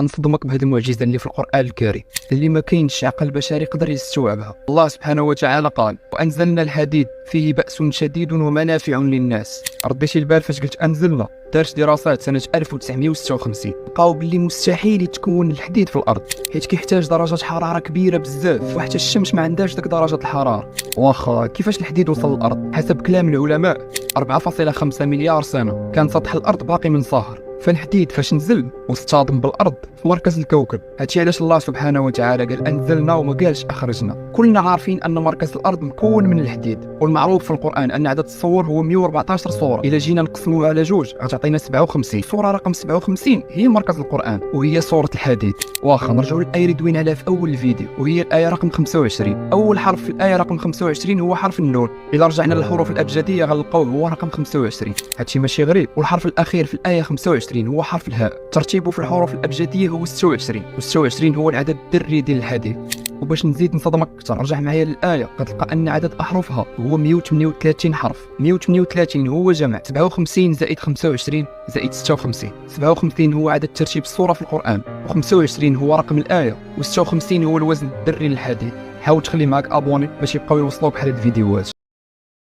غنصدمك بهذه المعجزه اللي في القران الكريم اللي ما كاينش عقل بشري يقدر يستوعبها. الله سبحانه وتعالى قال: وانزلنا الحديد فيه باس شديد ومنافع للناس. رديتي البال فاش قلت انزلنا؟ دارت دراسات سنه 1956 لقاو باللي مستحيل يتكون الحديد في الارض، حيت كيحتاج درجه حراره كبيره بزاف، وحتى الشمس ما عندهاش ديك درجه الحراره. واخا كيفاش الحديد وصل للارض؟ حسب كلام العلماء 4.5 مليار سنه كان سطح الارض باقي منصهر، فالحديد فاش نزل واصطدم بالارض في مركز الكوكب. هادشي علاش الله سبحانه وتعالى قال انزلنا وما قالش اخرجنا. كلنا عارفين ان مركز الارض مكون من الحديد، والمعروف في القران ان عدد الصور هو 114 صوره. الا جينا نقسموها على جوج غتعطينا 57. الصوره رقم 57 هي مركز القران وهي صوره الحديد. واخا نرجعوا للايه اللي دوينا عليها في اول الفيديو وهي الايه رقم 25. اول حرف في الايه رقم 25 هو حرف النون. الا رجعنا للحروف الابجديه غنلقاوه هو رقم 25. هادشي ماشي غريب. والحرف الاخير في الايه 25 هو حرف الهاء. ترتيبه في الحروف الابجديه هو 26 و26 هو العدد الذري ديال الحديد. وباش نزيد نصدمك اكثر رجع معايا للايه غتلقى ان عدد احرفها هو 138 حرف. 138 هو جمع 57 زائد 25 زائد 56. 57 هو عدد ترتيب السوره في القران، و25 هو رقم الايه، و56 هو الوزن الذري للحديد. حاول تخلي معك ابوني باش يبقاو يوصلوك بحال هاد الفيديوهات.